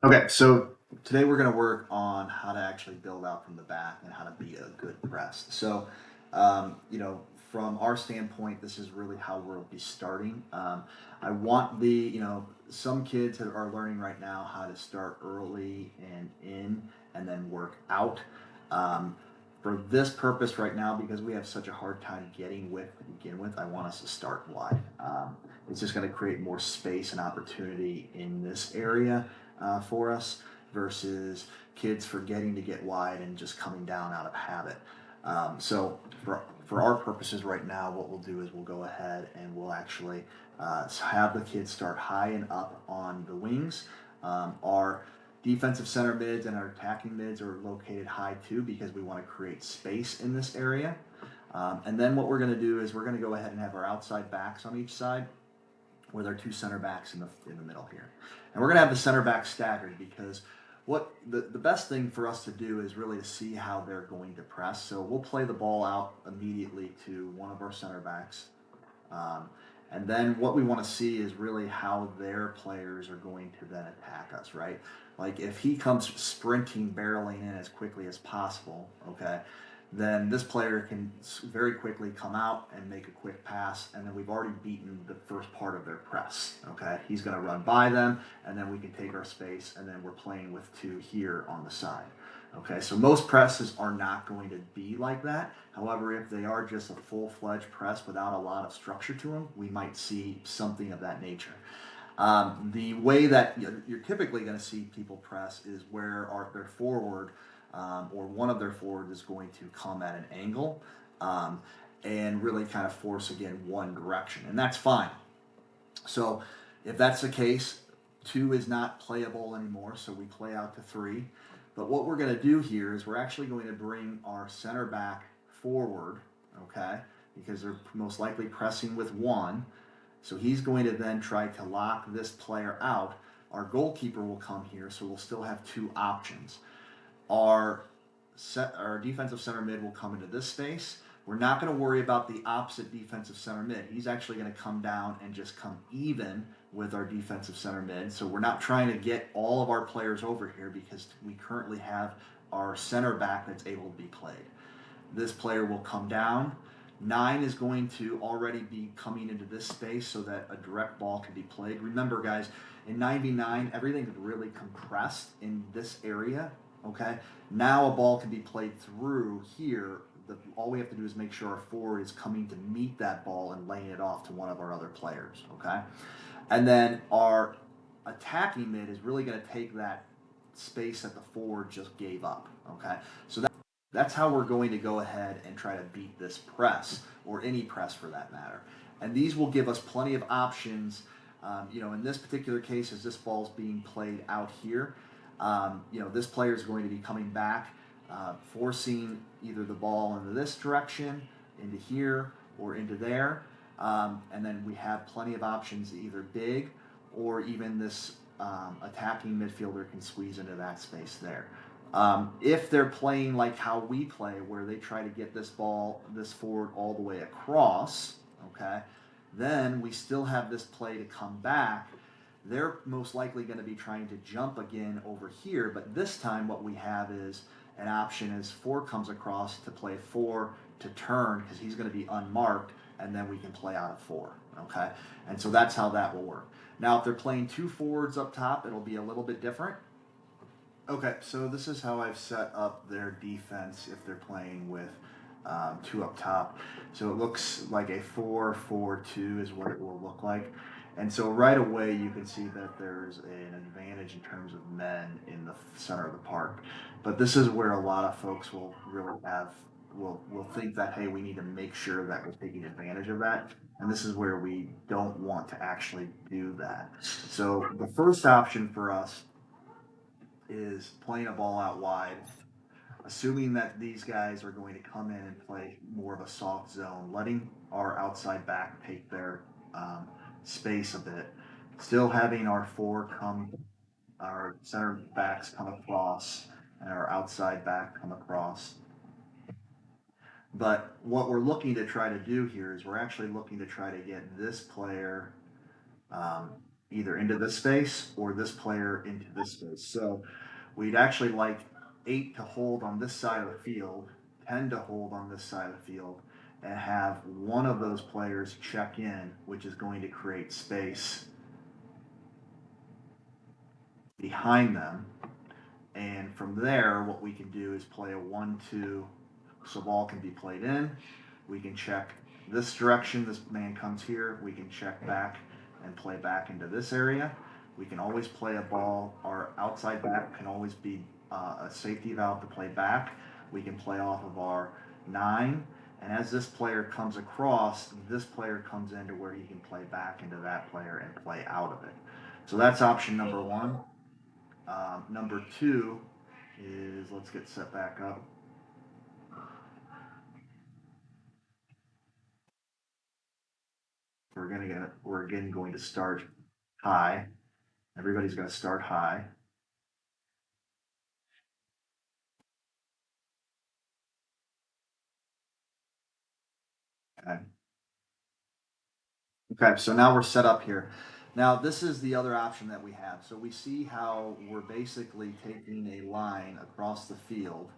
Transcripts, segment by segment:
Okay, so today we're going to work on how to actually build out from the back and how to be a good press. So, from our standpoint, this is really how we'll be starting. I want some kids are learning right now how to start early and in and then work out. Um, for this purpose right now, because we have such a hard time getting width to begin with, I want us to start wide. It's just going to create more space and opportunity in this area for us versus kids forgetting to get wide and just coming down out of habit. So for our purposes right now, what we'll do is we'll go ahead and we'll actually have the kids start high and up on the wings. Our defensive center mids and our attacking mids are located high too because we want to create space in this area. And then what we're going to do is we're going to go ahead and have our outside backs on each side with our two center backs in the middle here. And we're going to have the center back staggered because what the best thing for us to do is really to see how they're going to press. So we'll play the ball out immediately to one of our center backs. Um, and then what we want to see is really how their players are going to then attack us, right? Like if he comes sprinting, barreling in as quickly as possible, okay, then this player can very quickly come out and make a quick pass, and then we've already beaten the first part of their press, okay? He's going to run by them, and then we can take our space, and then we're playing with two here on the side. Okay, so most presses are not going to be like that. However, if they are just a full-fledged press without a lot of structure to them, we might see something of that nature. The way that you're typically going to see people press is where their forward or one of their forwards is going to come at an angle um, and really kind of force again one direction, and that's fine. So if that's the case, two is not playable anymore, so we play out to three. But what we're going to do here is we're actually going to bring our center back forward, okay, because they're most likely pressing with one. So he's going to then try to lock this player out. Our goalkeeper will come here, so we'll still have two options. Our our defensive center mid will come into this space. We're not going to worry about the opposite defensive center mid. He's actually going to come down and just come even with our defensive center mid. So we're not trying to get all of our players over here because we currently have our center back that's able to be played. This player will come down. Nine is going to already be coming into this space so that a direct ball can be played. Remember, guys, in 99, everything is really compressed in this area. Okay, now a ball can be played through here. All we have to do is make sure our forward is coming to meet that ball and laying it off to one of our other players. Okay, and then our attacking mid is really going to take that space that the forward just gave up. Okay, so that's how we're going to go ahead and try to beat this press, or any press for that matter. And these will give us plenty of options. In this particular case, as this ball's being played out here, this player is going to be coming back, forcing either the ball into this direction, into here, or into there. And then we have plenty of options, either big or even this attacking midfielder can squeeze into that space there. If they're playing like how we play, where they try to get this forward all the way across, okay, then we still have this play to come back. They're most likely going to be trying to jump again over here, but this time what we have is an option as four comes across to play four to turn because he's going to be unmarked, and then we can play out of four, okay? And so that's how that will work. Now, if they're playing two forwards up top, it'll be a little bit different. Okay, so this is how I've set up their defense if they're playing with two up top. So it looks like a 4-4-2 is what it will look like. And so right away you can see that there's an advantage in terms of men in the center of the park. But this is where a lot of folks will really will think that, hey, we need to make sure that we're taking advantage of that. And this is where we don't want to actually do that. So the first option for us is playing a ball out wide, assuming that these guys are going to come in and play more of a soft zone, letting our outside back take their space a bit, still having our center backs come across, and our outside back come across. But what we're looking to try to do here is we're actually looking to try to get this player. either into this space or this player into this space. So we'd actually like 8 to hold on this side of the field, 10 to hold on this side of the field, and have one of those players check in, which is going to create space behind them. And from there, what we can do is play a 1-2, so ball can be played in. We can check this direction, this man comes here. We can check back and play back into this area. We can always play a ball. Our outside back can always be a safety valve to play back. We can play off of our 9. And as this player comes across, this player comes into where he can play back into that player and play out of it. So that's option number 1. Number 2 is, let's get set back up. We're again going to start high. Everybody's going to start high. Okay. Okay, so now we're set up here. Now this is the other option that we have. So we see how we're basically taking a line across the field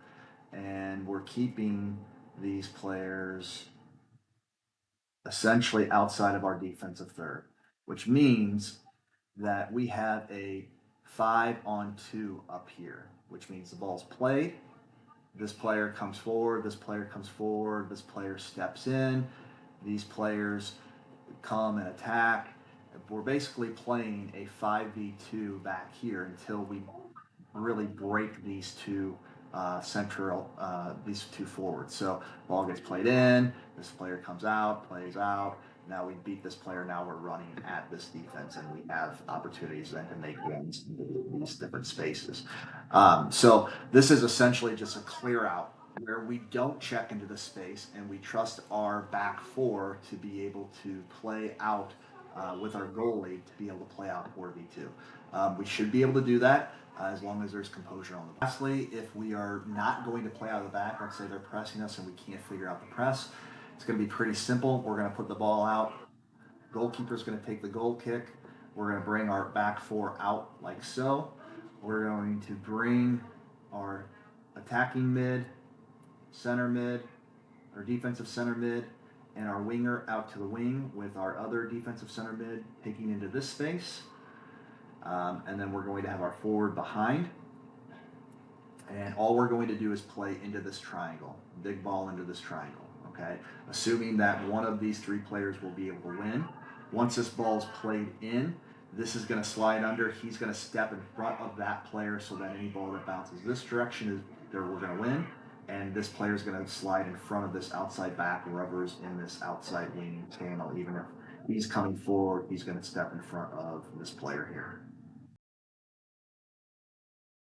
and we're keeping these players essentially outside of our defensive third, which means that we have a 5-on-2 up here, which means the ball's played. This player comes forward, this player comes forward, this player steps in, these players come and attack. We're basically playing a 5v2 back here until we really break these two these two forwards. So ball gets played in, this player comes out, plays out. Now we beat this player. Now we're running at this defense, and we have opportunities then to make runs in these different spaces. So this is essentially just a clear out where we don't check into the space and we trust our back 4 to be able to play out with our goalie to be able to play out 4v2. We should be able to do that as long as there's composure on the back. Lastly, if we are not going to play out of the back, let's say they're pressing us and we can't figure out the press, it's going to be pretty simple. We're going to put the ball out. Goalkeeper's going to take the goal kick. We're going to bring our back 4 out like so. We're going to bring our attacking mid, center mid, our defensive center mid, and our winger out to the wing with our other defensive center mid taking into this space. And then we're going to have our forward behind. And all we're going to do is play into this triangle, big ball into this triangle, okay? Assuming that one of these 3 players will be able to win. Once this ball's played in, this is going to slide under. He's going to step in front of that player so that any ball that bounces this direction is there, we're going to win. And this player is going to slide in front of this outside back, whoever's in this outside wing channel. Even if he's coming forward, he's going to step in front of this player here.